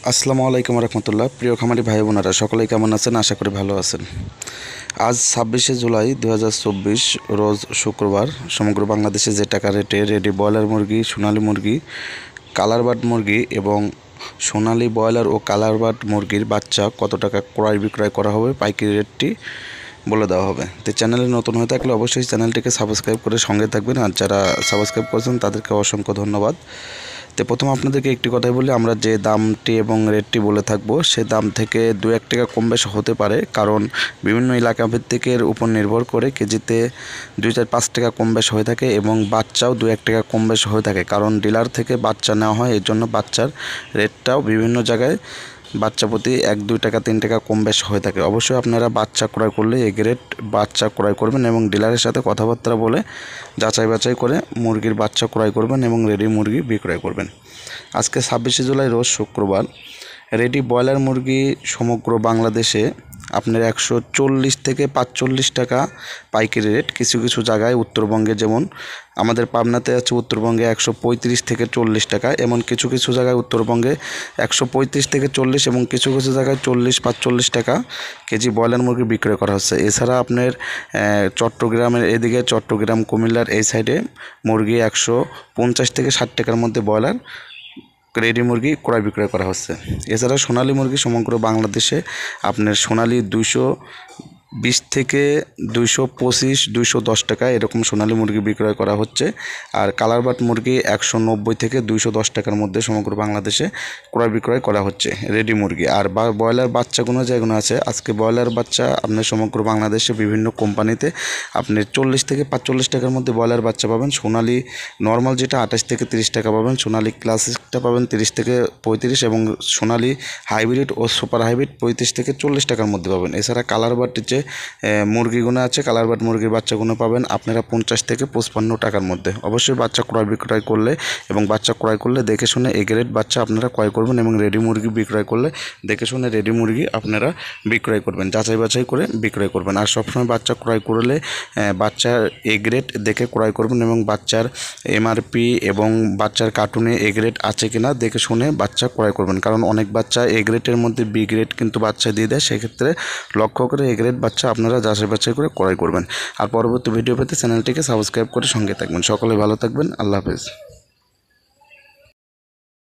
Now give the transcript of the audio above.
আসসালামু আলাইকুম রহমতুল্লাহ। প্রিয় খামারি ভাই বোনেরা সকলেই কেমন আছেন? আশা করি ভালো আছেন। আজ 26শে জুলাই 2024 রোজ শুক্রবার। সমগ্র বাংলাদেশে যে টাকা রেটে রেডি ব্রয়লার মুরগি, সোনালী মুরগি, কালার বার্ড মুরগি এবং সোনালী ব্রয়লার ও কালার বার্ড মুরগির বাচ্চা কত টাকা ক্রয় বিক্রয় করা হবে পাইকারি রেটটি বলে দেওয়া হবে। তো চ্যানেলে নতুন হয়ে থাকলে অবশ্যই চ্যানেলটিকে সাবস্ক্রাইব করে সঙ্গে থাকবেন, আর যারা সাবস্ক্রাইব করেছেন তাদেরকে অসংখ্য ধন্যবাদ। তো প্রথম আপনাদেরকে একটি কথাই বলি, আমরা যে দামটি এবং রেটটি বলে থাকবো সে দাম থেকে 2-1 টাকা কম বেশ হতে পারে, কারণ বিভিন্ন এলাকা ভিত্তিকের উপর নির্ভর করে কেজিতে 2-4-5 টাকা কম বেশ হয়ে থাকে এবং বাচ্চাও 2-1 টাকা কম বেশ হয়ে থাকে, কারণ ডিলার থেকে বাচ্চা নেওয়া হয়। এর জন্য বাচ্চার রেটটাও বিভিন্ন জায়গায় বাচ্চা প্রতি 1-2 টাকা 3 টাকা কম বেশ হয়ে থাকে। অবশ্যই আপনারা বাচ্চা ক্রয় করলে এ গ্রেড বাচ্চা ক্রয় করবেন এবং ডিলারের সাথে কথাবার্তা বলে যাচাই বাছাই করে মুরগির বাচ্চা ক্রয় করবেন এবং রেডি মুরগি বিক্রয় করবেন। আজকে 26শে জুলাই রোজ শুক্রবার। রেডি ব্রয়লার মুরগি সমগ্র বাংলাদেশে আপনার 140 থেকে 45 টাকা পাইকারি রেট। কিছু কিছু জায়গায় উত্তরবঙ্গে, যেমন আমাদের পাবনাতে আছে উত্তরবঙ্গে 135 থেকে 40 টাকা, এমন কিছু কিছু জায়গায় উত্তরবঙ্গে 135 থেকে 40 এবং কিছু কিছু জায়গায় 40-45 টাকা কেজি ব্রয়লার মুরগি বিক্রয় করা হচ্ছে। এছাড়া আপনার চট্টগ্রামের এদিকে, চট্টগ্রাম কুমিল্লার এই সাইডে মুরগি 150 থেকে 60 টাকার মধ্যে ব্রয়লার রেডি মুরগি ক্রয় বিক্রয় করা হচ্ছে। এছাড়া সোনালী মুরগি সমগ্র বাংলাদেশে আপনার সোনালী 220 থেকে 225, 210 টাকা এরকম সোনালী মুরগি বিক্রয় করা হচ্ছে। আর কালার বাট মুরগি 190 থেকে 210 টাকার মধ্যে সমগ্র বাংলাদেশে ক্রয় বিক্রয় করা হচ্ছে রেডি মুরগি। আর ব্রয়লার বাচ্চাগুলো যেগুলো আছে, আজকে ব্রয়লার বাচ্চা আপনার সমগ্র বাংলাদেশে বিভিন্ন কোম্পানিতে আপনি 40 থেকে 45 টাকার মধ্যে ব্রয়লার বাচ্চা পাবেন। সোনালী নর্মাল যেটা 28 থেকে 30 টাকা পাবেন, সোনালী ক্লাসিকটা পাবেন 30 থেকে 35 এবং সোনালী হাইব্রিড ও সুপার হাইব্রিড 35 থেকে 40 টাকার মধ্যে পাবেন। এছাড়া কালার বাটের যে মুরগিগুলো আছে, কালার বাট মুরগির বাচ্চাগুলো পাবেন আপনারা 50 থেকে 55 টাকার মধ্যে। অবশ্যই বাচ্চা ক্রয় বিক্রয় করলে এবং বাচ্চা ক্রয় করলে দেখে শুনে এ গ্রেড বাচ্চা আপনারা ক্রয় করবেন এবং রেডি মুরগি বিক্রয় করলে দেখে শুনে রেডি মুরগি আপনারা বিক্রয় করবেন, যাচাই বাছাই করে বিক্রয় করবেন। আর সবসময় বাচ্চা ক্রয় করলে বাচ্চার এ গ্রেড দেখে ক্রয় করবেন এবং বাচ্চার এমআরপি এবং বাচ্চার কার্টুনে এ গ্রেড আছে কিনা দেখে শুনে বাচ্চা ক্রয় করবেন, কারণ অনেক বাচ্চা এ গ্রেডের মধ্যে বি গ্রেড কিন্তু বাচ্চা দিয়ে দেয়। সেক্ষেত্রে লক্ষ্য করে এ গ্রেড বাচ্চা আপনারা যাচাই বাছাই করে ক্রয় করবেন। আর পরবর্তী ভিডিও পেতে চ্যানেলটিকে সাবস্ক্রাইব করে সঙ্গে থাকবেন। সকলে ভালো থাকবেন। আল্লাহ হাফেজ।